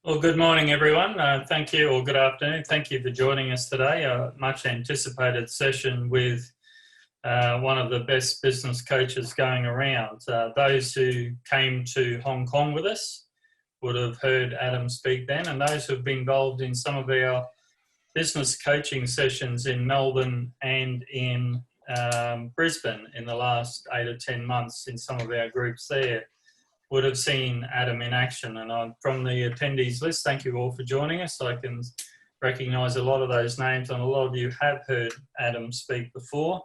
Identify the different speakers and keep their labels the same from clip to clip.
Speaker 1: Well, good morning, everyone. Thank you, or good afternoon. Thank you for joining us today. A much anticipated session with one of the best business coaches going around. Those who came to Hong Kong with us would have heard Adam speak then, and those who have been involved in some of our business coaching sessions in Melbourne and in Brisbane in the last 8 or 10 months in some of our groups there would have seen Adam in action. And from the attendees list, thank you all for joining us. I can recognise a lot of those names, and a lot of you have heard Adam speak before.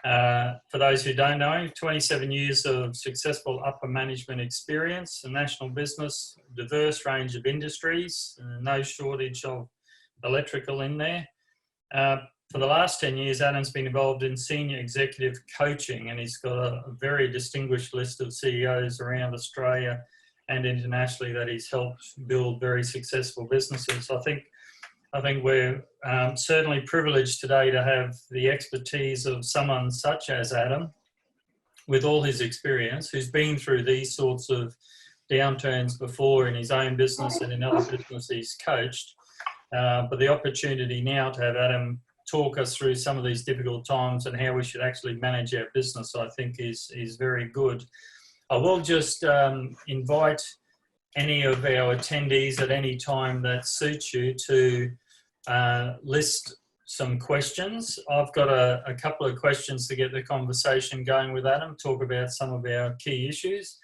Speaker 1: For those who don't know, 27 years of successful upper management experience, a national business, diverse range of industries, no shortage of electrical in there. For the last 10 years, Adam's been involved in senior executive coaching, and he's got a very distinguished list of CEOs around Australia and internationally that he's helped build very successful businesses. I think we're certainly privileged today to have the expertise of someone such as Adam, with all his experience, who's been through these sorts of downturns before in his own business and in other businesses he's coached. But the opportunity now to have Adam talk us through some of these difficult times and how we should actually manage our business, I think is very good. I will just invite any of our attendees at any time that suits you to list some questions. I've got a couple of questions to get the conversation going with Adam, talk about some of our key issues.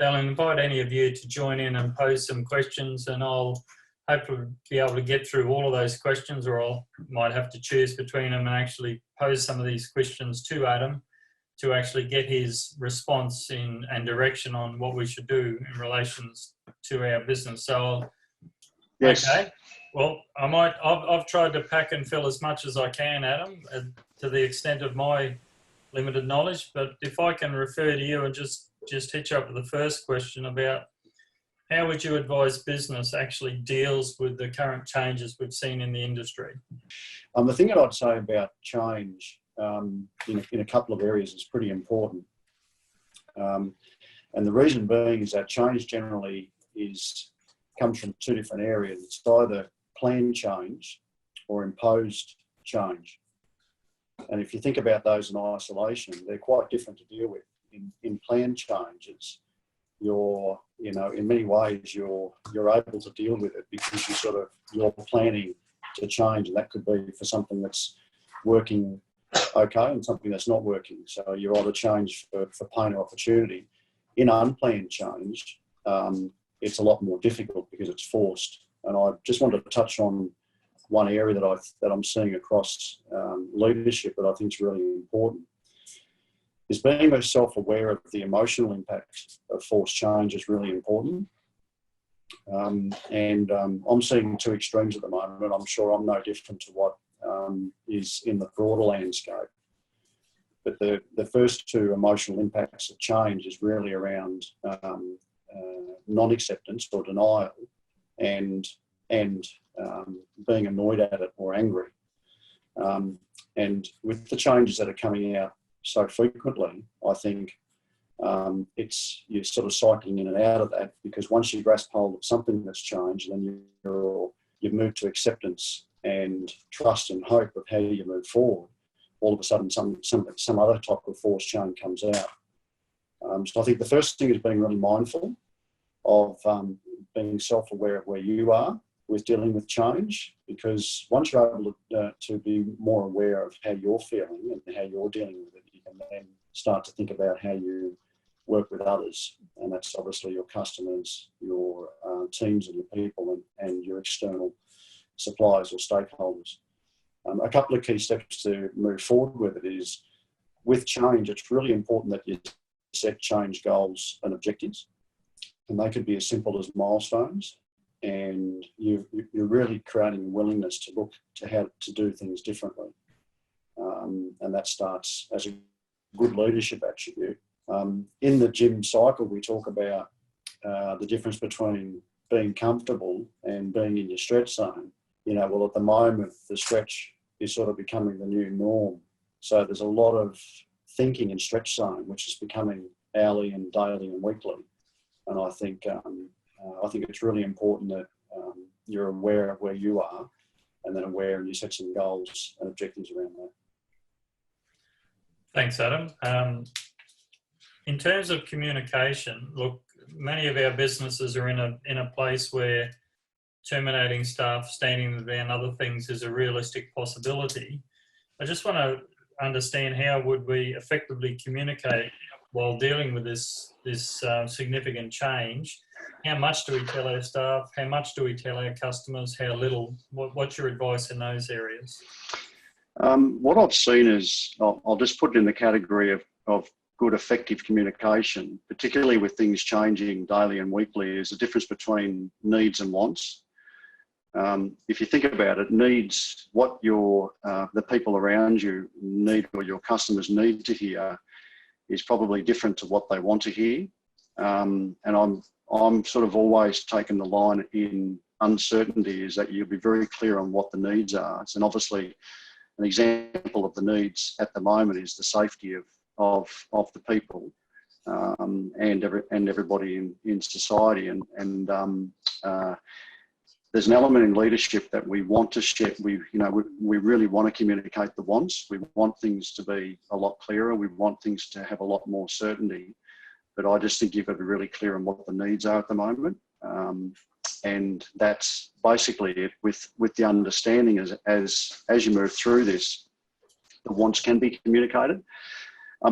Speaker 1: They'll invite any of you to join in and pose some questions, and I'll hopefully be able to get through all of those questions, or I might have to choose between them and actually pose some of these questions to Adam to actually get his response and direction on what we should do in relation to our business. So,
Speaker 2: yes.
Speaker 1: Okay. Well, I've tried to pack and fill as much as I can, Adam, to the extent of my limited knowledge. But if I can refer to you and just hitch up with the first question about how would you advise business actually deals with the current changes we've seen in the industry?
Speaker 2: The thing that I'd say about change in a couple of areas is pretty important. And the reason being is that change generally comes from two different areas. It's either planned change or imposed change. And if you think about those in isolation, they're quite different to deal with. In planned changes, in many ways you're able to deal with it because you're planning to change, and that could be for something that's working okay and something that's not working. So you're either change for pain or opportunity. In unplanned change, it's a lot more difficult because it's forced. And I just wanted to touch on one area that I'm seeing across leadership that I think is really important. Is being most self-aware of the emotional impact of forced change is really important. I'm seeing two extremes at the moment, and I'm sure I'm no different to what is in the broader landscape. But the first two emotional impacts of change is really around non-acceptance or denial and being annoyed at it or angry. And with the changes that are coming out so frequently, I think you're sort of cycling in and out of that, because once you grasp hold of something that's changed, then you've moved to acceptance and trust and hope of how you move forward. All of a sudden, some other type of force change comes out. So I think the first thing is being really mindful of being self-aware of where you are with dealing with change, because once you're able to be more aware of how you're feeling and how you're dealing with it, you can then start to think about how you work with others, and that's obviously your customers, your teams and your people, and your external suppliers or stakeholders. A couple of key steps to move forward with it is, with change, it's really important that you set change goals and objectives, and they could be as simple as milestones. And you're really creating a willingness to look to how to do things differently. And that starts as a good leadership attribute. In the gym cycle, we talk about the difference between being comfortable and being in your stretch zone. Well, at the moment, the stretch is sort of becoming the new norm. So there's a lot of thinking in stretch zone, which is becoming hourly and daily and weekly. And I think it's really important that you're aware of where you are, and then aware, and you set some goals and objectives around that.
Speaker 1: Thanks, Adam. In terms of communication, look, many of our businesses are in a place where terminating staff, standing them down, other things is a realistic possibility. I just want to understand, how would we effectively communicate while dealing with this significant change? How much do we tell our staff? How much do we tell our customers? How little? What's your advice in those areas?
Speaker 2: What I've seen is, I'll just put it in the category of good, effective communication, particularly with things changing daily and weekly, is the difference between needs and wants. If you think about it, needs, what the people around you need, or your customers need to hear, is probably different to what they want to hear. And I'm sort of always taken the line in uncertainty, is that you'll be very clear on what the needs are. And obviously, an example of the needs at the moment is the safety of the people and everybody in society. And there's an element in leadership that we want to share. We really want to communicate the wants. We want things to be a lot clearer. We want things to have a lot more certainty. But I just think you've got to be really clear on what the needs are at the moment. And that's basically it, with the understanding as you move through this, the wants can be communicated.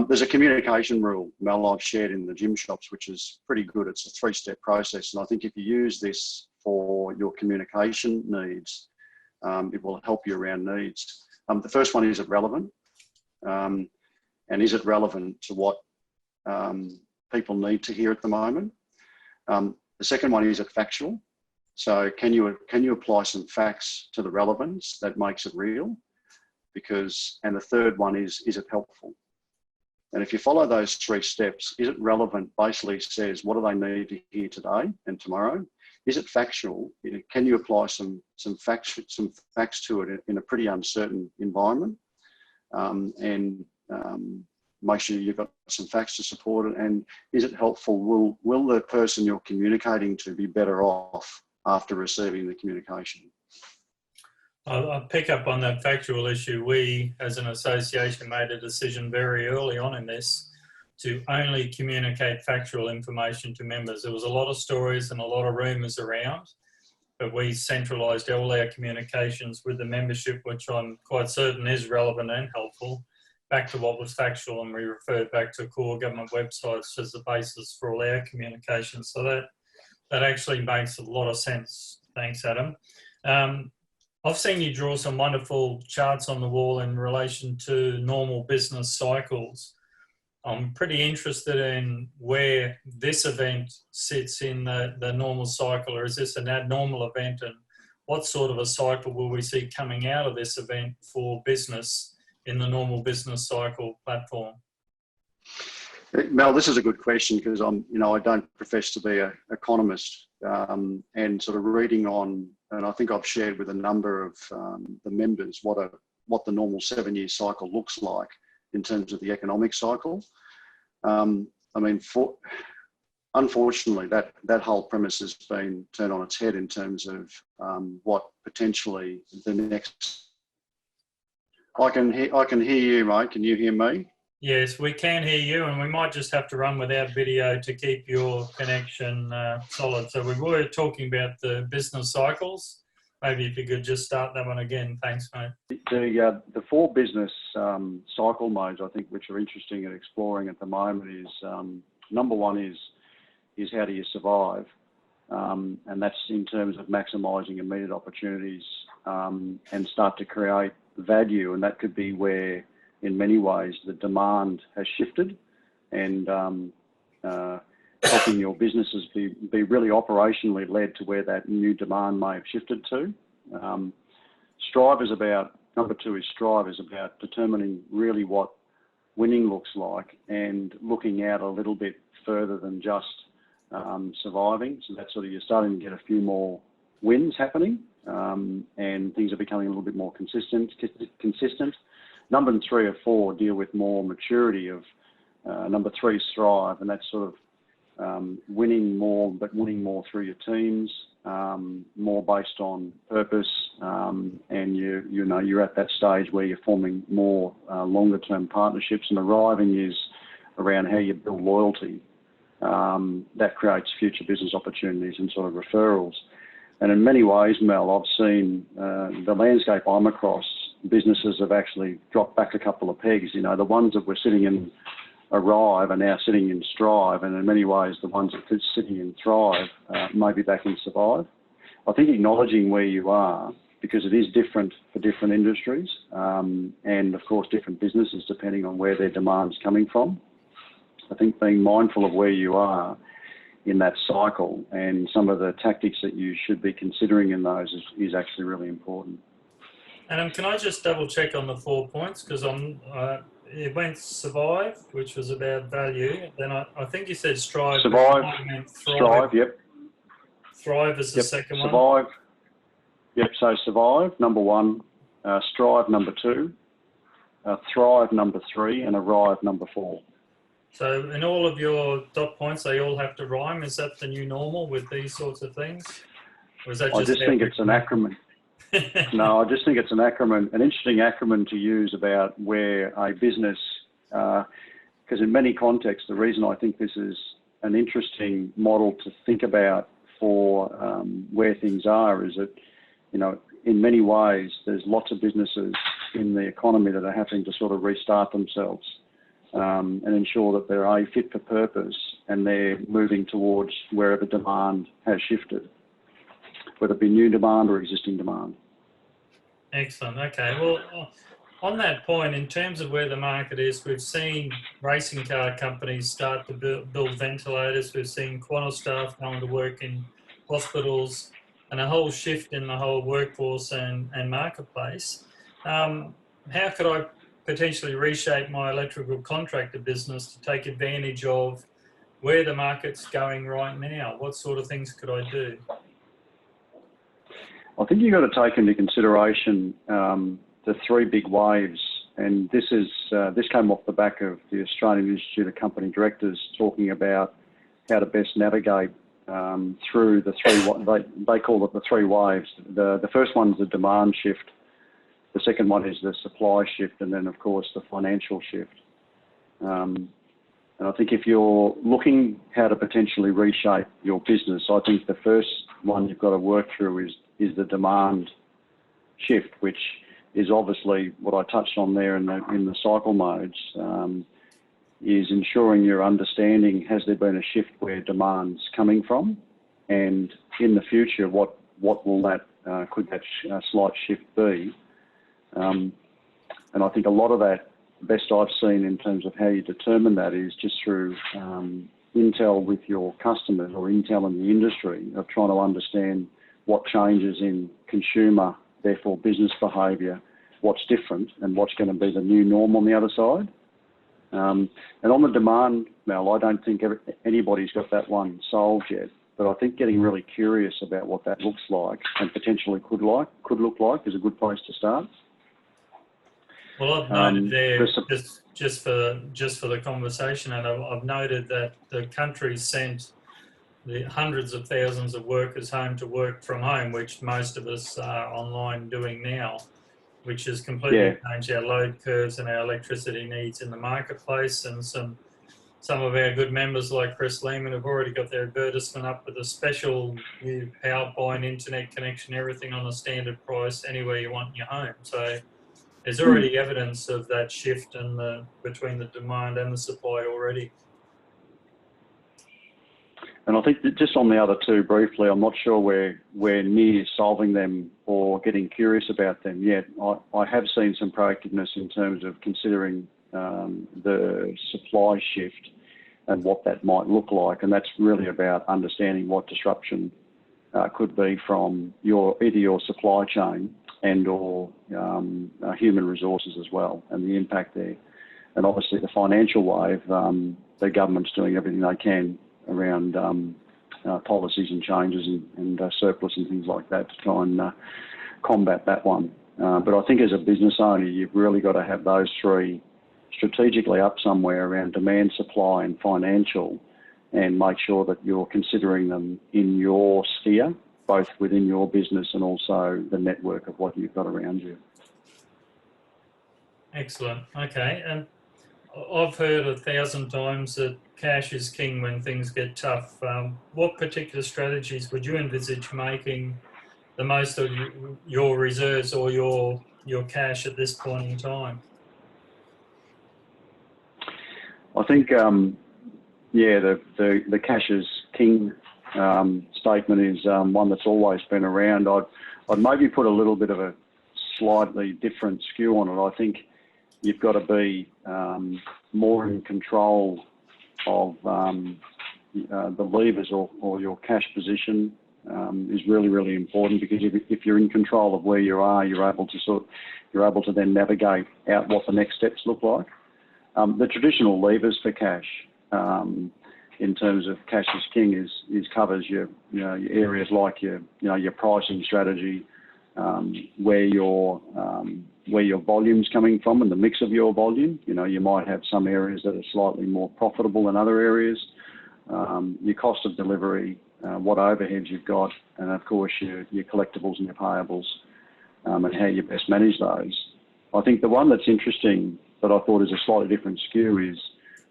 Speaker 2: There's a communication rule, Mel, I've shared in the gym shops, which is pretty good. It's a 3-step process. And I think if you use this for your communication needs, it will help you around needs. The first one, is it relevant? And is it relevant to what people need to hear at the moment? The second one, is it factual? So can you apply some facts to the relevance that makes it real? And the third one is it helpful? And if you follow those 3 steps, is it relevant basically says, what do they need to hear today and tomorrow? Is it factual? Can you apply some facts to it in a pretty uncertain environment? And make sure you've got some facts to support it. And is it helpful? Will the person you're communicating to be better off after receiving the communication?
Speaker 1: I'll pick up on that factual issue. We, as an association, made a decision very early on in this to only communicate factual information to members. There was a lot of stories and a lot of rumours around, but we centralised all our communications with the membership, which I'm quite certain is relevant and helpful, back to what was factual, and we referred back to core government websites as the basis for all our communications. So that actually makes a lot of sense. Thanks, Adam. I've seen you draw some wonderful charts on the wall in relation to normal business cycles. I'm pretty interested in where this event sits in the normal cycle, or is this an abnormal event, and what sort of a cycle will we see coming out of this event for business in the normal business cycle platform?
Speaker 2: Mel, this is a good question, because I don't profess to be an economist, and sort of reading on, and I think I've shared with a number of the members what the normal 7-year cycle looks like in terms of the economic cycle. Unfortunately, that whole premise has been turned on its head in terms of what potentially the next. I can hear you, mate. Can you hear me?
Speaker 1: Yes, we can hear you, and we might just have to run without video to keep your connection solid. So we were talking about the business cycles. Maybe if you could just start that one again. Thanks, mate.
Speaker 2: The 4 business cycle modes, I think, which are interesting and exploring at the moment is, number 1 is how do you survive? And that's in terms of maximising immediate opportunities and start to create value. And that could be where, in many ways, the demand has shifted, and helping your businesses be really operationally led to where that new demand may have shifted to. Number 2 is strive is about determining really what winning looks like and looking out a little bit further than just surviving. So that's sort of, you're starting to get a few more wins happening, and things are becoming a little bit more consistent. Number 3 or 4 deal with more maturity of, number 3 is thrive, and that's sort of winning more, but winning more through your teams, more based on purpose, and you're at that stage where you're forming more longer term partnerships, and arriving is around how you build loyalty. That creates future business opportunities and sort of referrals. And in many ways, Mel, I've seen the landscape I'm across, businesses have actually dropped back a couple of pegs. You know, the ones that were sitting in Arrive are now sitting in Strive, and in many ways, the ones that are sitting in Thrive may be back in Survive. I think acknowledging where you are, because it is different for different industries, and of course different businesses depending on where their demand's coming from. I think being mindful of where you are in that cycle and some of the tactics that you should be considering in those is actually really important.
Speaker 1: Adam, can I just double check on the 4 points? Because it went Survive, which was about value. Then I think you said Strive.
Speaker 2: Survive, Strive, yep.
Speaker 1: Thrive is the second one.
Speaker 2: Survive, yep. So Survive, number 1, Strive, number 2, Thrive, number 3, and Arrive, number 4.
Speaker 1: So in all of your dot points, they all have to rhyme. Is that the new normal with these sorts of things? Or is that
Speaker 2: I just think it's an acronym. No, I just think it's an acronym, an interesting acronym to use about where a business, because in many contexts, the reason I think this is an interesting model to think about for where things are is that, you know, in many ways, there's lots of businesses in the economy that are having to sort of restart themselves and ensure that they're fit for purpose and they're moving towards wherever demand has shifted, whether it be new demand or existing demand.
Speaker 1: Excellent. Okay. Well, on that point, in terms of where the market is, we've seen racing car companies start to build ventilators. We've seen Qantas staff going to work in hospitals, and a whole shift in the whole workforce and marketplace. How could I potentially reshape my electrical contractor business to take advantage of where the market's going right now? What sort of things could I do?
Speaker 2: I think you've got to take into consideration the 3 big waves, and this came off the back of the Australian Institute of Company Directors talking about how to best navigate through the 3. They call it the 3 waves. The first one is the demand shift. The second one is the supply shift, and then of course the financial shift. And I think if you're looking how to potentially reshape your business, I think the first one you've got to work through is the demand shift, which is obviously what I touched on there in the cycle modes, is ensuring you're understanding, has there been a shift where demand's coming from, and in the future, what will that could that slight shift be? And I think a lot of that, best I've seen in terms of how you determine that is just through intel with your customers or intel in the industry of trying to understand what changes in consumer, therefore business behaviour, what's different and what's going to be the new norm on the other side. And on the demand, Mel, I don't think anybody's got that one solved yet, but I think getting really curious about what that looks like and potentially could look like is a good place to start.
Speaker 1: Well, I've noted there, just for the conversation, and I've noted that the country sent the hundreds of thousands of workers home to work from home, which most of us are online doing now, which has completely changed our load curves and our electricity needs in the marketplace. And some of our good members like Chris Lehman have already got their advertisement up with a special new power and internet connection, everything on a standard price anywhere you want in your home. So there's already evidence of that shift in between the demand and the supply already.
Speaker 2: And I think that just on the other 2 briefly, I'm not sure we're near solving them or getting curious about them yet. I have seen some proactiveness in terms of considering the supply shift and what that might look like, and that's really about understanding what disruption could be from either your supply chain and or human resources as well, and the impact there. And obviously the financial wave, the government's doing everything they can around policies and changes and surplus and things like that to try and combat that one. But I think as a business owner, you've really got to have those 3 strategically up somewhere around demand, supply and financial, and make sure that you're considering them in your sphere both within your business and also the network of what you've got around you.
Speaker 1: Excellent. Okay. And I've heard 1,000 times that cash is king when things get tough. What particular strategies would you envisage making the most of your reserves or your cash at this point in time?
Speaker 2: I think, the cash is king statement is one that's always been around. I'd maybe put a little bit of a slightly different skew on it. I think you've got to be more in control of the levers or your cash position is really, really important, because if you're in control of where you are, you're able to then navigate out what the next steps look like. The traditional levers for cash, in terms of cash is king, is covers your areas like your pricing strategy, where your volume's coming from and the mix of your volume. You might have some areas that are slightly more profitable than other areas. Your cost of delivery, what overheads you've got, and of course your collectibles and your payables, and how you best manage those. I think the one that's interesting that I thought is a slightly different skew is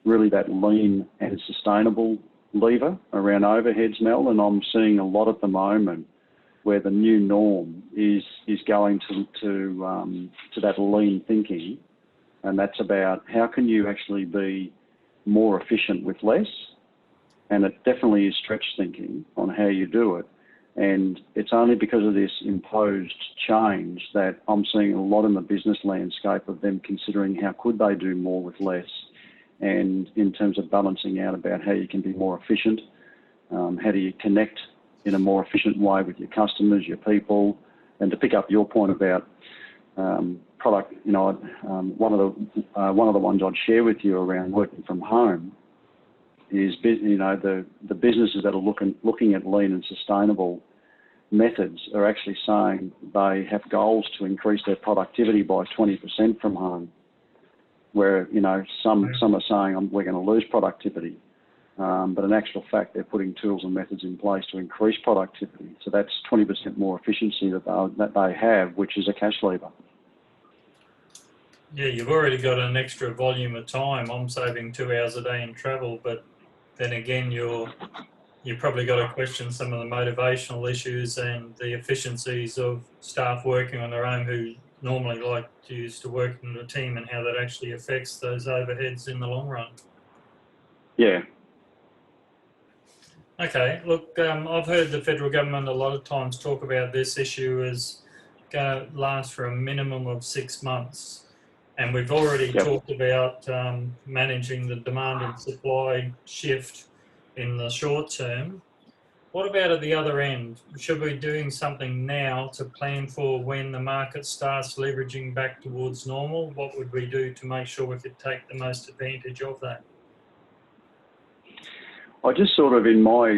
Speaker 2: really that lean and sustainable lever around overheads, Mel, and I'm seeing a lot at the moment where the new norm is going to that lean thinking, and that's about how can you actually be more efficient with less, and it definitely is stretch thinking on how you do it. And it's only because of this imposed change that I'm seeing a lot in the business landscape of them considering how could they do more with less, and in terms of balancing out about how you can be more efficient, how do you connect in a more efficient way with your customers, your people. And to pick up your point about product, one of the ones I'd share with you around working from home is, the businesses that are looking at lean and sustainable methods are actually saying they have goals to increase their productivity by 20% from home, where, some are saying we're going to lose productivity. But in actual fact, they're putting tools and methods in place to increase productivity. So that's 20% more efficiency that they have, which is a cash lever.
Speaker 1: Yeah, you've already got an extra volume of time. I'm saving 2 hours a day in travel, but then again, you've probably got to question some of the motivational issues and the efficiencies of staff working on their own who normally like to work in a team, and how that actually affects those overheads in the long run.
Speaker 2: Yeah.
Speaker 1: Okay, look, I've heard the federal government a lot of times talk about this issue as going to last for a minimum of 6 months. And we've already talked about managing the demand and supply shift in the short term. What about at the other end? Should we be doing something now to plan for when the market starts leveraging back towards normal? What would we do to make sure we could take the most advantage of that?
Speaker 2: I just sort of in my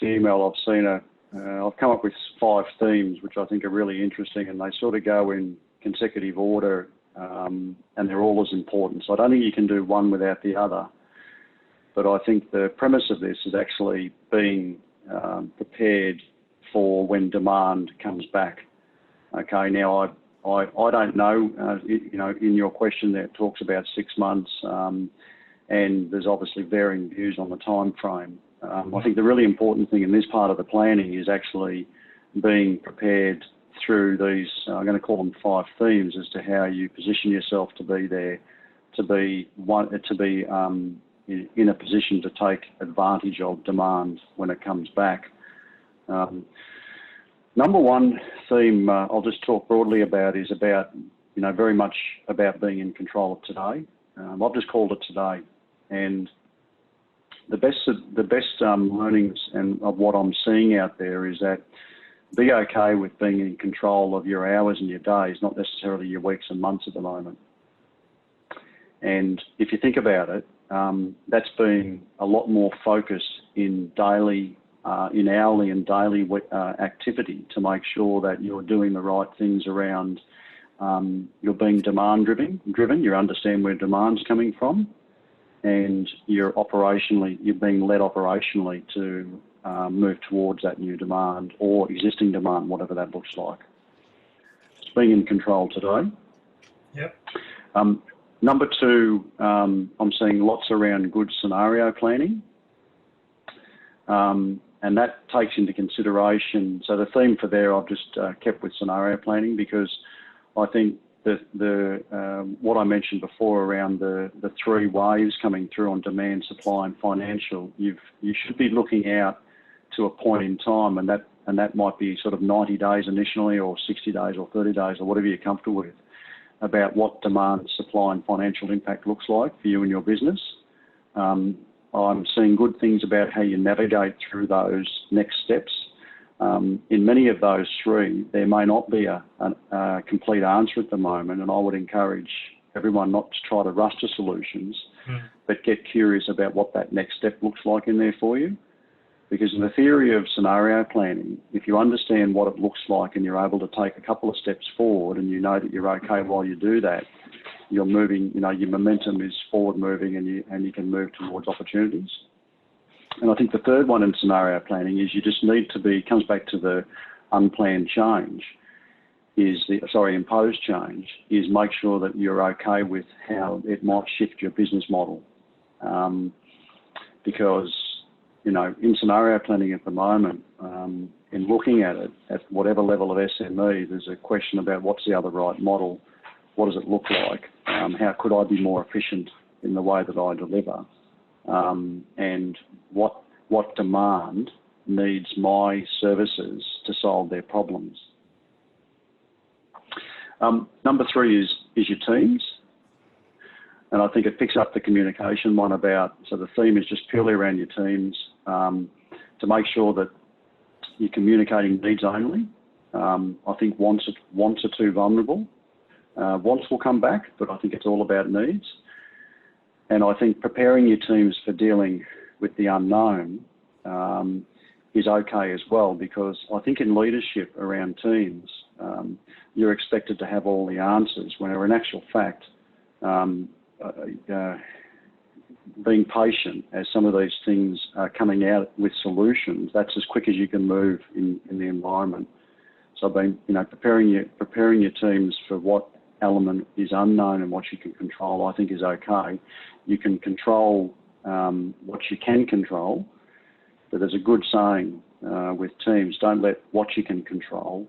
Speaker 2: email, I've come up with 5 themes which I think are really interesting, and they sort of go in consecutive order, and they're all as important. So I don't think you can do one without the other. But I think the premise of this is actually being prepared for when demand comes back. Okay, now I don't know. In your question there, it talks about 6 months. And there's obviously varying views on the time frame. I think the really important thing in this part of the planning is actually being prepared through these, I'm going to call them 5 themes, as to how you position yourself to be there, to be in a position to take advantage of demand when it comes back. Number one theme I'll just talk broadly about is about, very much about being in control of today. I've just called it today. And the best learnings and of what I'm seeing out there is that be okay with being in control of your hours and your days, not necessarily your weeks and months at the moment. And if you think about it, that's been a lot more focused in hourly and daily activity to make sure that you're doing the right things around. You're being demand driven. You understand where demand's coming from, and you're being led operationally to move towards that new demand or existing demand, whatever that looks like. It's being in control today.
Speaker 1: Yep.
Speaker 2: Number two, I'm seeing lots around good scenario planning. And that takes into consideration, so the theme for there I've just kept with scenario planning, because I think that what I mentioned before around the three waves coming through on demand, supply and financial, you should be looking out to a point in time, and that might be sort of 90 days initially, or 60 days or 30 days, or whatever you're comfortable with, about what demand, supply and financial impact looks like for you and your business. I'm seeing good things about how you navigate through those next steps. In many of those three, there may not be a complete answer at the moment, and I would encourage everyone not to try to rush to solutions, but get curious about what that next step looks like in there for you. Because in the theory of scenario planning, if you understand what it looks like and you're able to take a couple of steps forward and you know that you're okay while you do that, you're moving, your momentum is forward moving, and you can move towards opportunities. And I think the third one in scenario planning is you just need to be, comes back to the unplanned change, imposed change, is make sure that you're okay with how it might shift your business model. Because, in scenario planning at the moment, in looking at it, at whatever level of SME, there's a question about what's the other right model, what does it look like, how could I be more efficient in the way that I deliver, and what demand needs my services to solve their problems. Number three is your teams. And I think it picks up the communication one about, so the theme is just purely around your teams, to make sure that you're communicating needs only. I think wants are too vulnerable. Wants will come back, but I think it's all about needs. And I think preparing your teams for dealing with the unknown is okay as well, because I think in leadership around teams, you're expected to have all the answers, when in actual fact, being patient as some of these things are coming out with solutions, that's as quick as you can move in the environment. So being, preparing your teams for what element is unknown and what you can control, I think is okay. You can control what you can control, but there's a good saying with teams: don't let what you can control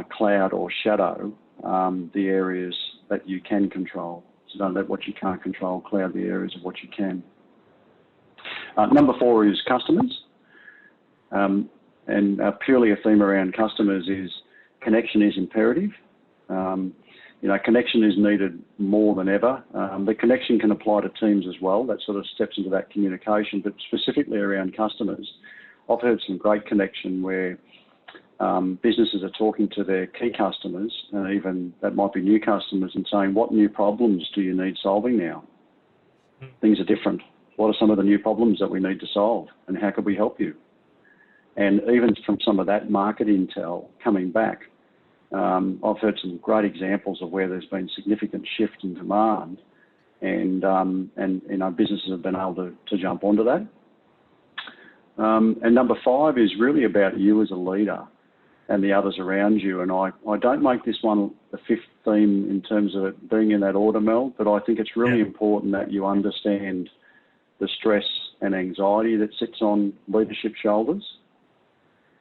Speaker 2: cloud or shadow the areas that you can control. So don't let what you can't control cloud the areas of what you can. Number four is customers. And purely a theme around customers is connection is imperative. Connection is needed more than ever. The connection can apply to teams as well. That sort of steps into that communication, but specifically around customers. I've heard some great connection where businesses are talking to their key customers, and even that might be new customers, and saying, what new problems do you need solving now? Things are different. What are some of the new problems that we need to solve, and how could we help you? And even from some of that market intel coming back, I've heard some great examples of where there's been significant shift in demand, and businesses have been able to jump onto that. And number five is really about you as a leader and the others around you. And I don't make this one the fifth theme in terms of it being in that order, Mel, but I think it's really important that you understand the stress and anxiety that sits on leadership shoulders.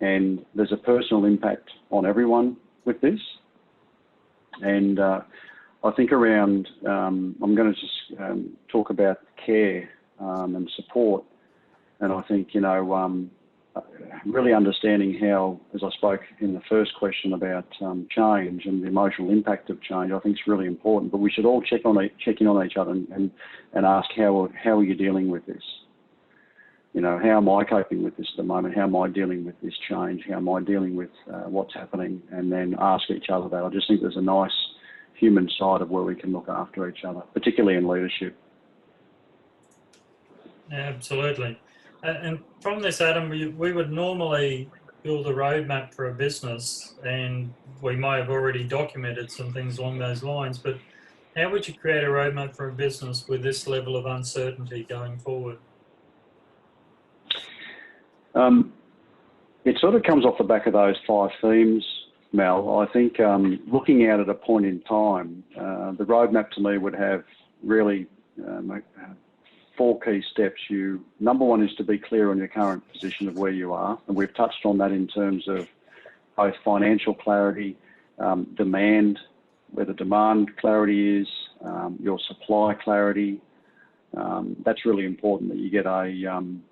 Speaker 2: And there's a personal impact on everyone with this. And I think around, I'm going to just talk about care and support. And I think, really understanding how, as I spoke in the first question about change and the emotional impact of change, I think is really important. But we should all check in on each other and ask, how are you dealing with this? How am I coping with this at the moment? How am I dealing with this change? How am I dealing with what's happening? And then ask each other that. I just think there's a nice human side of where we can look after each other, particularly in leadership.
Speaker 1: Absolutely. And from this, Adam, we would normally build a roadmap for a business, and we may have already documented some things along those lines, but how would you create a roadmap for a business with this level of uncertainty going forward?
Speaker 2: It sort of comes off the back of those 5 themes, Mel. I think looking out at a point in time, the roadmap to me would have really 4 key steps. Number 1 is to be clear on your current position of where you are, and we've touched on that in terms of both financial clarity, demand, where the demand clarity is, your supply clarity. That's really important that you get I'm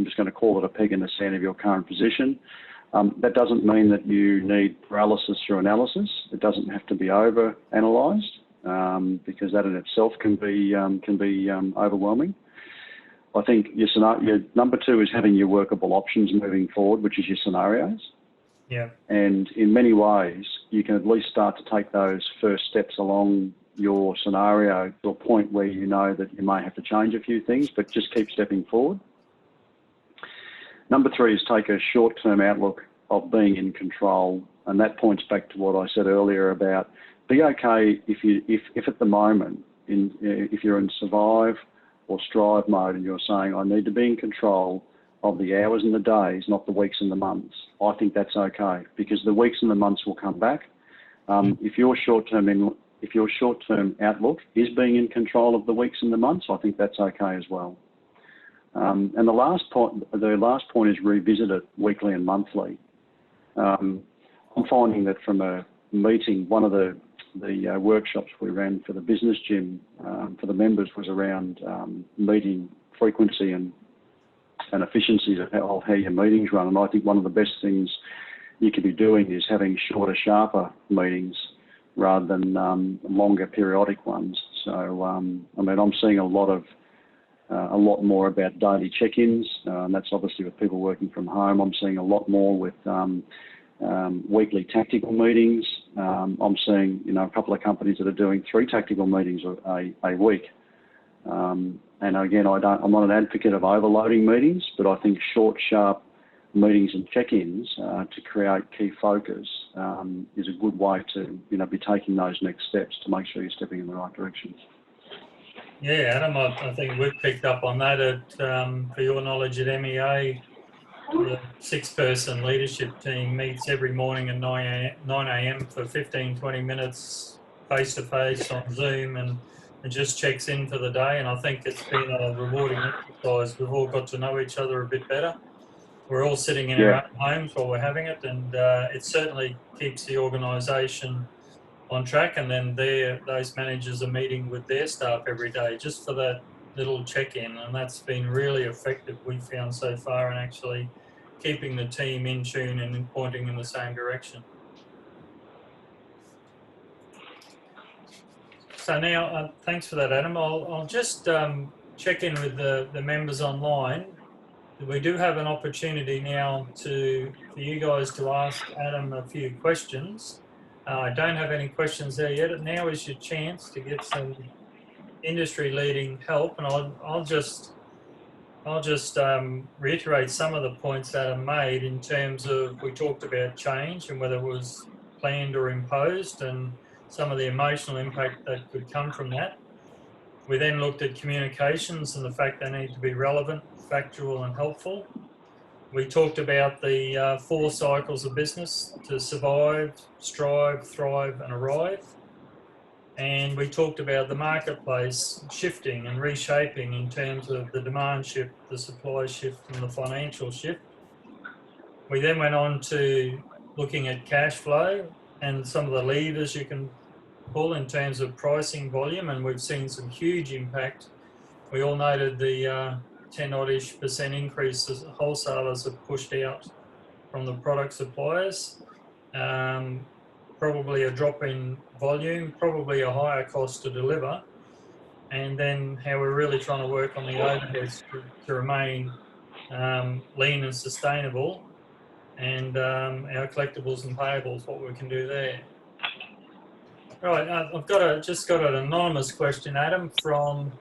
Speaker 2: just going to call it a peg in the sand of your current position. That doesn't mean that you need paralysis through analysis. It doesn't have to be over-analysed, because that in itself can be overwhelming. I think your number 2 is having your workable options moving forward, which is your scenarios.
Speaker 1: Yeah.
Speaker 2: And in many ways, you can at least start to take those first steps along your scenario to a point where you know that you may have to change a few things, but just keep stepping forward. Number 3 is take a short-term outlook of being in control, and that points back to what I said earlier about be okay if at the moment, if you're in survive or strive mode and you're saying, I need to be in control of the hours and the days, not the weeks and the months. I think that's okay, because the weeks and the months will come back. If your short-term outlook is being in control of the weeks and the months, I think that's okay as well. And the last point is revisit it weekly and monthly. I'm finding that from a meeting, one of the workshops we ran for the business gym for the members was around meeting frequency and efficiencies of how your meetings run. And I think one of the best things you could be doing is having shorter, sharper meetings rather than longer, periodic ones. So, I mean, I'm seeing a lot more about daily check-ins. That's obviously with people working from home. I'm seeing a lot more with weekly tactical meetings. I'm seeing, a couple of companies that are doing 3 tactical meetings a week. And again, I'm not an advocate of overloading meetings, but I think short, sharp meetings and check-ins to create key focus is a good way to, be taking those next steps to make sure you're stepping in the right direction.
Speaker 1: Yeah, Adam, I think we've picked up on that for your knowledge at MEA. The 6-person leadership team meets every morning at 9 a.m. for 15-20 minutes face-to-face on Zoom and just checks in for the day. And I think it's been a rewarding exercise. We've all got to know each other a bit better. We're all sitting in our own homes while we're having it, and it certainly keeps the organisation on track. And then those managers are meeting with their staff every day just for that little check-in, and that's been really effective, we've found so far, in actually keeping the team in tune and pointing in the same direction. So now, thanks for that, Adam. I'll just check in with the members online. We do have an opportunity now for you guys to ask Adam a few questions. I don't have any questions there yet. Now is your chance to get some industry-leading help, and I'll just reiterate some of the points that are made in terms of, we talked about change and whether it was planned or imposed, and some of the emotional impact that could come from that. We then looked at communications and the fact they need to be relevant, factual and helpful. We talked about the 4 cycles of business: to survive, strive, thrive and arrive. And we talked about the marketplace shifting and reshaping in terms of the demand shift, the supply shift and the financial shift. We then went on to looking at cash flow and some of the levers you can pull in terms of pricing, volume, and we've seen some huge impact. We all noted the 10-odd-ish% increases wholesalers have pushed out from the product suppliers. Probably a drop in volume, probably a higher cost to deliver, and then how we're really trying to work on the overheads to remain lean and sustainable, and our collectibles and payables, what we can do there. Right, I've just got an anonymous question, Adam, from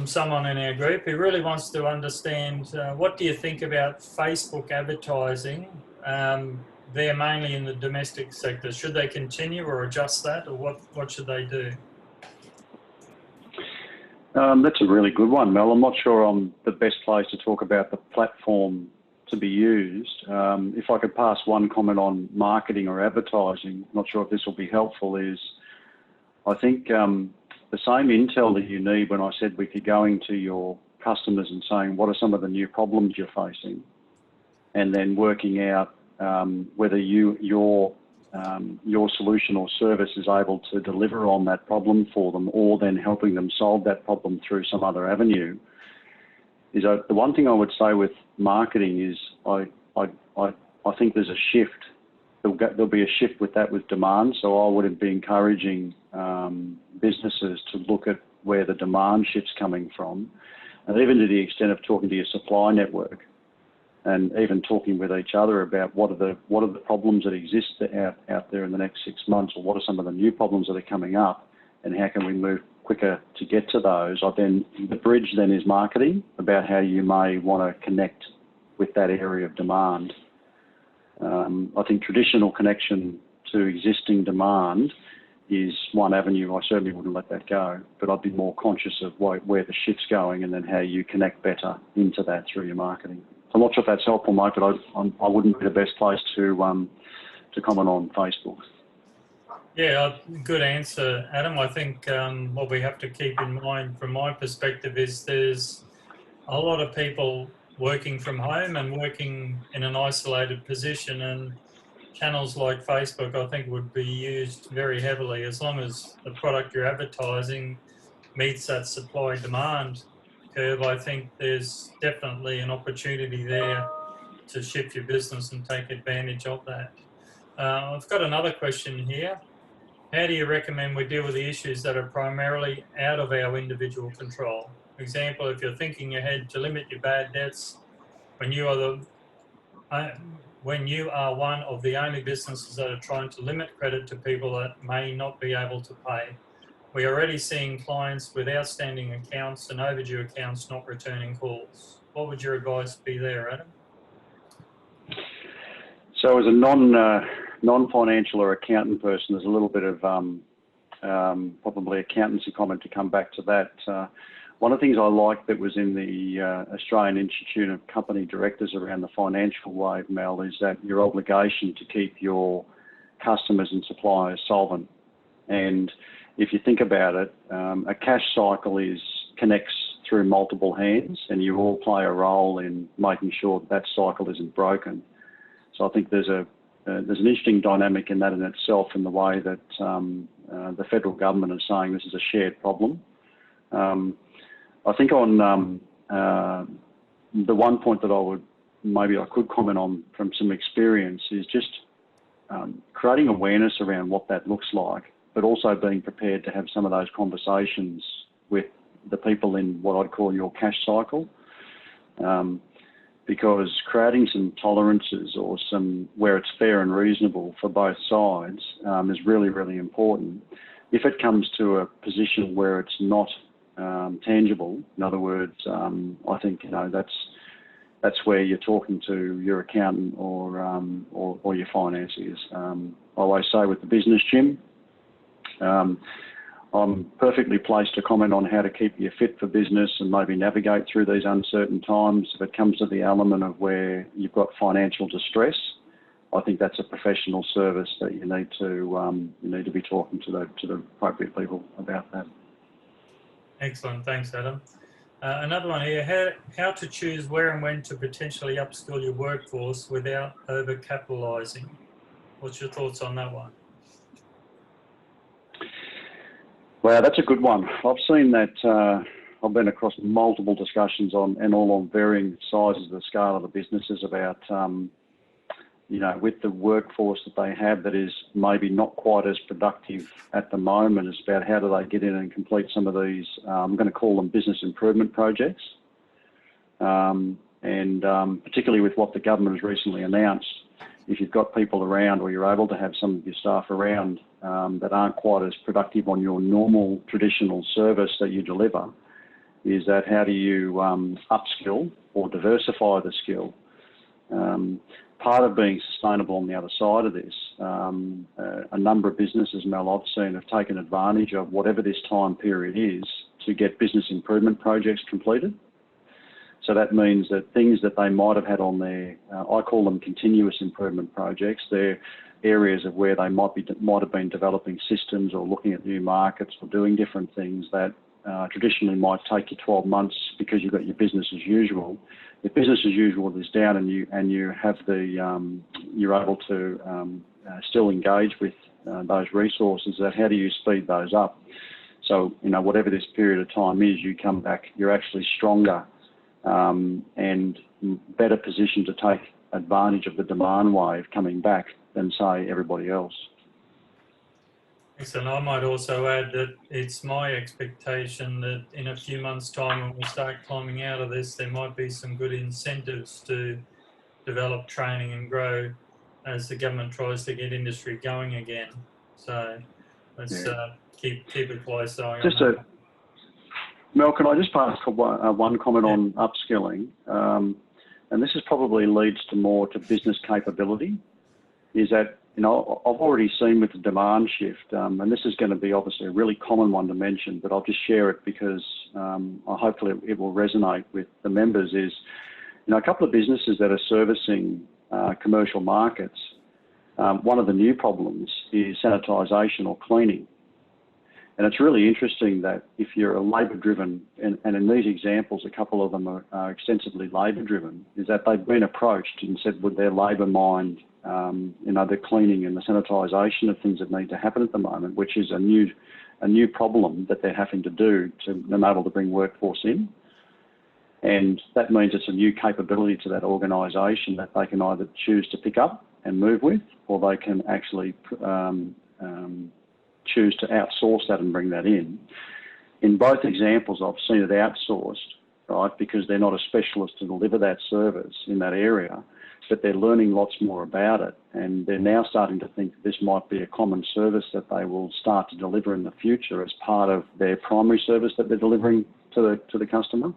Speaker 1: someone in our group who really wants to understand what do you think about Facebook advertising? They're mainly in the domestic sector. Should they continue or adjust that, or what should they do?
Speaker 2: That's a really good one, Mel. I'm not sure I'm the best place to talk about the platform to be used. If I could pass one comment on marketing or advertising, not sure if this will be helpful, is I think the same intel that you need when I said we could go into your customers and saying, what are some of the new problems you're facing? And then working out whether your solution or service is able to deliver on that problem for them, or then helping them solve that problem through some other avenue. Is the one thing I would say with marketing is I think there's a shift. There'll be a shift with that with demand. So I would be encouraging businesses to look at where the demand shift's coming from, and even to the extent of talking to your supply network, and even talking with each other about what are the problems that exist out there in the next 6 months, or what are some of the new problems that are coming up, and how can we move quicker to get to those. Then the bridge then is marketing, about how you may want to connect with that area of demand. I think traditional connection to existing demand is one avenue. I certainly wouldn't let that go, but I'd be more conscious of where the shift's going, and then how you connect better into that through your marketing. I'm not sure if that's helpful, Mike, but I wouldn't be the best place to comment on Facebook.
Speaker 1: Yeah, good answer, Adam. I think what we have to keep in mind from my perspective is there's a lot of people working from home and working in an isolated position, and channels like Facebook, I think, would be used very heavily as long as the product you're advertising meets that supply-demand curve. I think there's definitely an opportunity there to shift your business and take advantage of that. I've got another question here. How do you recommend we deal with the issues that are primarily out of our individual control? For example, if you're thinking ahead to limit your bad debts when you are one of the only businesses that are trying to limit credit to people that may not be able to pay. We're already seeing clients with outstanding accounts and overdue accounts not returning calls. What would your advice be there, Adam?
Speaker 2: So as a non-financial or accountant person, there's a little bit of probably accountancy comment to come back to that. One of the things I like that was in the Australian Institute of Company Directors around the financial wave, Mel, is that your obligation to keep your customers and suppliers solvent. And if you think about it, a cash cycle connects through multiple hands, and you all play a role in making sure that cycle isn't broken. So I think there's an interesting dynamic in that in itself, in the way that the federal government is saying this is a shared problem. I think on the one point that I could comment on from some experience is just creating awareness around what that looks like, but also being prepared to have some of those conversations with the people in what I'd call your cash cycle. Because creating some tolerances, or where it's fair and reasonable for both sides, is really, really important. If it comes to a position where it's not tangible, in other words, I think that's where you're talking to your accountant or your financiers. I always say with the business, Jim, I'm perfectly placed to comment on how to keep you fit for business and maybe navigate through these uncertain times. If it comes to the element of where you've got financial distress, I think that's a professional service that you need to be talking to the appropriate people about that.
Speaker 1: Excellent, thanks, Adam. Another one here: how to choose where and when to potentially upskill your workforce without over-capitalising. What's your thoughts on that one?
Speaker 2: Well, that's a good one. I've seen that. I've been across multiple discussions and all on varying sizes of the scale of the businesses about, with the workforce that they have that is maybe not quite as productive at the moment. It's about how do they get in and complete some of these, I'm going to call them business improvement projects. And particularly with what the government has recently announced, if you've got people around, or you're able to have some of your staff around that aren't quite as productive on your normal traditional service that you deliver, is that how do you upskill or diversify the skill? Part of being sustainable on the other side of this, a number of businesses, Mel, I've seen have taken advantage of whatever this time period is to get business improvement projects completed. So that means that things that they might have had on their, I call them continuous improvement projects. They're areas of where they might have been developing systems or looking at new markets or doing different things that traditionally might take you 12 months because you've got your business as usual. If business as usual is down and you have the you're able to still engage with those resources, that how do you speed those up? So whatever this period of time is, you come back, you're actually stronger and better positioned to take advantage of the demand wave coming back than say everybody else.
Speaker 1: Excellent. I might also add that it's my expectation that in a few months' time, when we start climbing out of this, there might be some good incentives to develop training and grow as the government tries to get industry going again. So let's keep a close eye on that.
Speaker 2: Mel, can I just pass one comment on upskilling? And this is probably leads to more to business capability, is that I've already seen with the demand shift, and this is going to be obviously a really common one to mention, but I'll just share it because hopefully it will resonate with the members, is a couple of businesses that are servicing commercial markets. One of the new problems is sanitisation or cleaning. And it's really interesting that if you're a labour-driven, and in these examples, a couple of them are extensively labour-driven, is that they've been approached and said, would their labour mind, the cleaning and the sanitisation of things that need to happen at the moment, which is a new problem that they're having to do to enable to bring workforce in. And that means it's a new capability to that organisation that they can either choose to pick up and move with, or they can actually choose to outsource that and bring that in. In both examples, I've seen it outsourced, right, because they're not a specialist to deliver that service in that area, but they're learning lots more about it, and they're now starting to think that this might be a common service that they will start to deliver in the future as part of their primary service that they're delivering to the customer.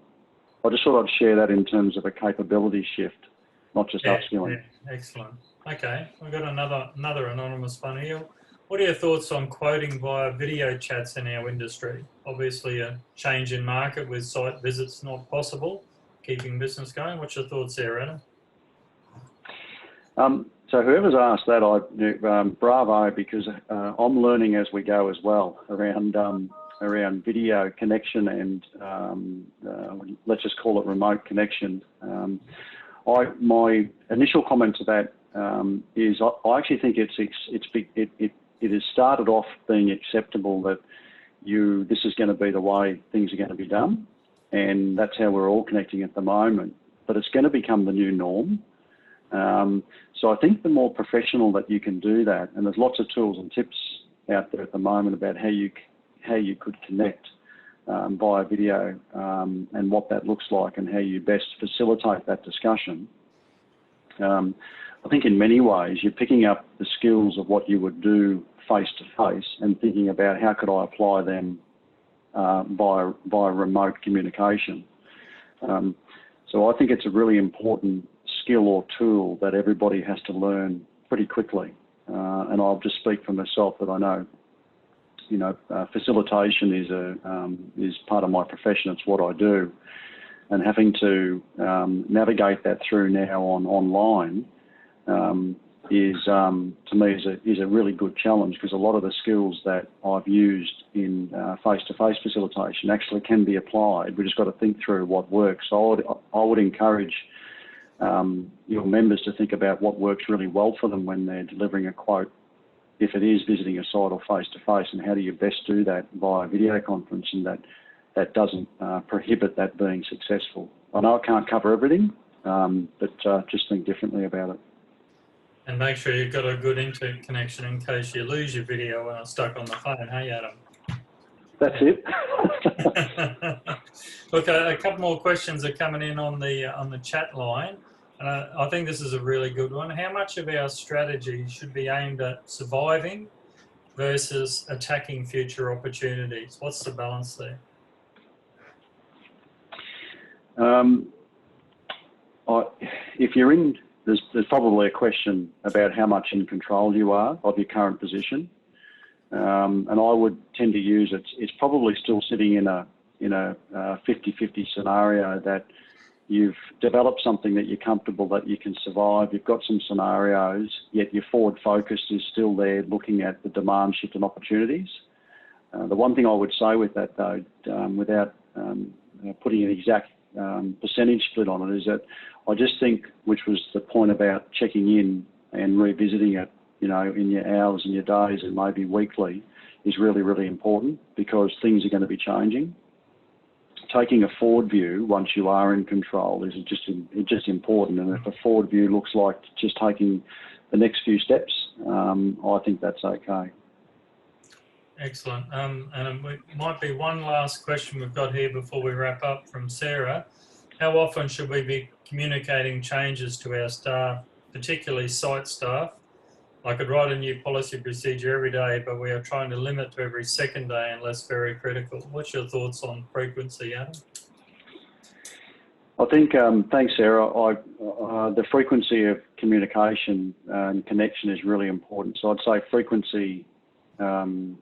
Speaker 2: I just thought I'd share that in terms of a capability shift, not just upskilling.
Speaker 1: Yeah, excellent. Okay, we've got another anonymous one here. What are your thoughts on quoting via video chats in our industry? Obviously a change in market with site visits not possible, keeping business going. What's your thoughts there, Adam?
Speaker 2: So whoever's asked that, bravo, because I'm learning as we go as well around video connection and let's just call it remote connection. My initial comment to that is I actually think it has started off being acceptable that this is going to be the way things are going to be done, and that's how we're all connecting at the moment. But it's going to become the new norm. So I think the more professional that you can do that, and there's lots of tools and tips out there at the moment about how you could connect via video and what that looks like and how you best facilitate that discussion. I think in many ways you're picking up the skills of what you would do face to face and thinking about how could I apply them via remote communication. So I think it's a really important skill or tool that everybody has to learn pretty quickly. And I'll just speak for myself that I know, facilitation is part of my profession. It's what I do, and having to navigate that through now online is to me is a really good challenge, because a lot of the skills that I've used in face-to-face facilitation actually can be applied. We just got to think through what works. So I would encourage your members to think about what works really well for them when they're delivering a quote, if it is visiting a site or face-to-face, and how do you best do that via video conference, and that doesn't prohibit that being successful. I know I can't cover everything, but just think differently about it.
Speaker 1: And make sure you've got a good internet connection in case you lose your video when it's stuck on the phone. Hey, Adam?
Speaker 2: That's it.
Speaker 1: Look, a couple more questions are coming in on the chat line. And I think this is a really good one. How much of our strategy should be aimed at surviving versus attacking future opportunities? What's the balance there?
Speaker 2: If you're in, there's probably a question about how much in control you are of your current position. And I would tend to use it's probably still sitting in in a 50-50 scenario that you've developed something that you're comfortable that you can survive. You've got some scenarios, yet your forward focus is still there looking at the demand shift and opportunities. The one thing I would say with that, though, without putting an exact percentage split on it, is that I just think, which was the point about checking in and revisiting it, you know, in your hours and your days and maybe weekly, is really, really important, because things are going to be changing. Taking a forward view once you are in control is just important, and if a forward view looks like just taking the next few steps, I think that's okay.
Speaker 1: Excellent. And it might be one last question we've got here before we wrap up from Sarah. How often should we be communicating changes to our staff, particularly site staff? I could write a new policy procedure every day, but we are trying to limit to every second day unless very critical. What's your thoughts on frequency, Adam?
Speaker 2: I think, thanks, Sarah. The frequency of communication and connection is really important. So I'd say frequency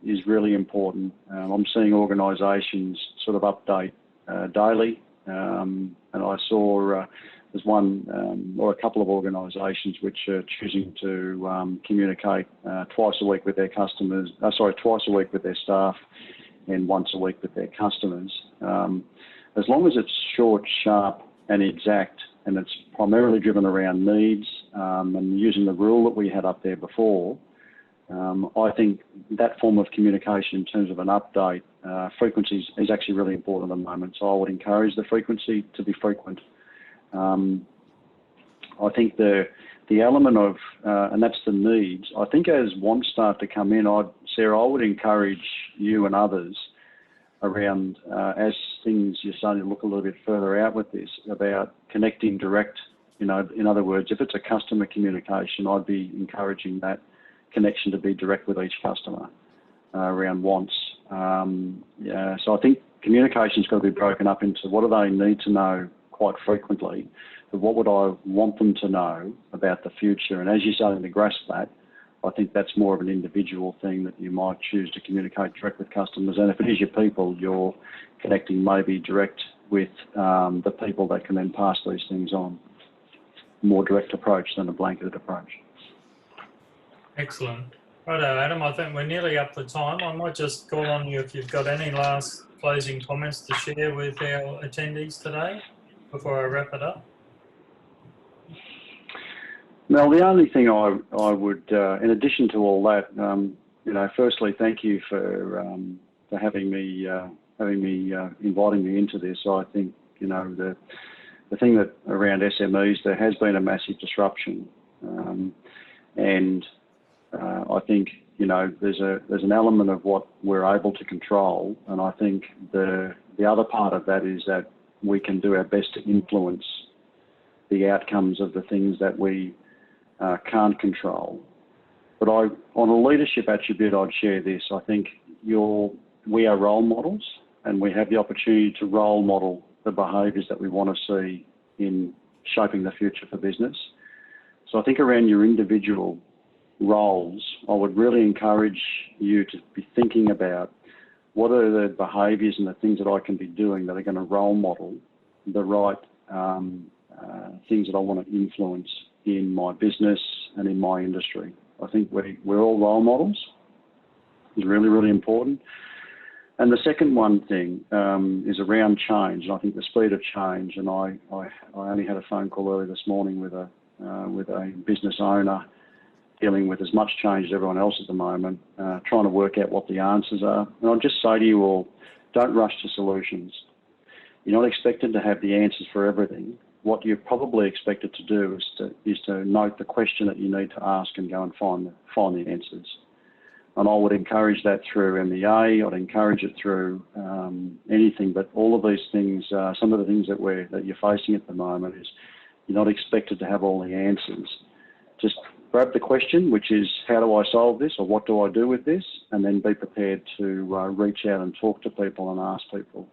Speaker 2: is really important. I'm seeing organisations sort of update daily, and I saw there's one or a couple of organisations which are choosing to communicate twice a week with their customers, twice a week with their staff and once a week with their customers. As long as it's short, sharp and exact, and it's primarily driven around needs, and using the rule that we had up there before, I think that form of communication in terms of an update, frequency is actually really important at the moment. So I would encourage the frequency to be frequent. I think the element of, and that's the needs, I think as wants start to come in, Sarah, I would encourage you and others around, as things you're starting to look a little bit further out with this, about connecting direct, you know, in other words, if it's a customer communication, I'd be encouraging that connection to be direct with each customer around wants. So I think communication's got to be broken up into what do they need to know quite frequently, but what would I want them to know about the future? And as you're starting to grasp that, I think that's more of an individual thing that you might choose to communicate direct with customers. And if it is your people, you're connecting maybe direct with the people that can then pass these things on. More direct approach than a blanketed approach.
Speaker 1: Excellent. Righto, Adam, I think we're nearly up to time. I might just call on you if you've got any last closing comments to share with our attendees today before I wrap it up.
Speaker 2: Mel, the only thing I would, in addition to all that, you know, firstly, thank you for having me, inviting me into this. I think, you know, the thing that around SMEs, there has been a massive disruption, and I think, you know, there's an element of what we're able to control, and I think the other part of that is that we can do our best to influence the outcomes of the things that we can't control. But on a leadership attribute, I'd share this. I think we are role models, and we have the opportunity to role model the behaviours that we want to see in shaping the future for business. So I think around your individual roles, I would really encourage you to be thinking about what are the behaviours and the things that I can be doing that are going to role model the right things that I want to influence in my business and in my industry. I think we're all role models. It's really, really important. And the second one thing is around change. And I think the speed of change, and I only had a phone call earlier this morning with a business owner dealing with as much change as everyone else at the moment, trying to work out what the answers are. And I'll just say to you all, don't rush to solutions. You're not expected to have the answers for everything. What you're probably expected to do is to note the question that you need to ask and go and find the answers. And I would encourage that through MEA. I'd encourage it through anything. But all of these things, some of the things that you're facing at the moment, is you're not expected to have all the answers. Just grab the question, which is, how do I solve this, or what do I do with this, and then be prepared to reach out and talk to people and ask people.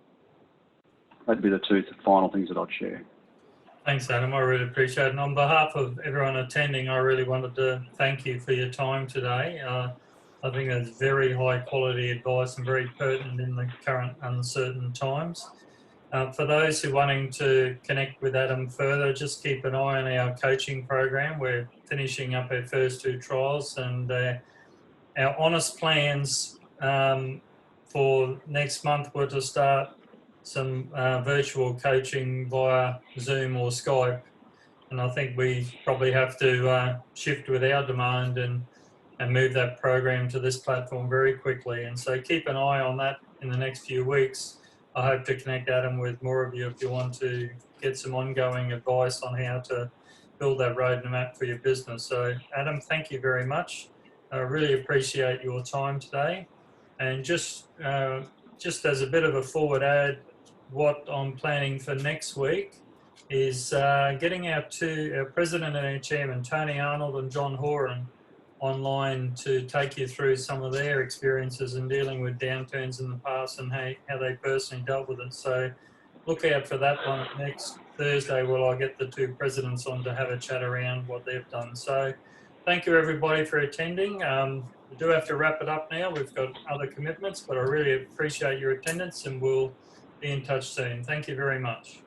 Speaker 2: That'd be the two final things that I'd share.
Speaker 1: Thanks, Adam. I really appreciate it. And on behalf of everyone attending, I really wanted to thank you for your time today. I I think that's very high quality advice and very pertinent in the current uncertain times. For those who are wanting to connect with Adam further, just keep an eye on our coaching program. We're finishing up our first 2 trials, and our honest plans for next month were to start some virtual coaching via Zoom or Skype. And I think we probably have to shift with our demand and move that program to this platform very quickly. And so keep an eye on that in the next few weeks. I hope to connect Adam with more of you if you want to get some ongoing advice on how to build that roadmap for your business. So Adam, thank you very much. I really appreciate your time today. And just as a bit of a forward ad, what I'm planning for next week is getting our president and our chairman, Tony Arnold and John Horan, online to take you through some of their experiences in dealing with downturns in the past and how they personally dealt with it. So look out for that one next Thursday, where I'll get the 2 presidents on to have a chat around what they've done. So thank you everybody for attending. We do have to wrap it up now. We've got other commitments, but I really appreciate your attendance, and we'll be in touch soon. Thank you very much.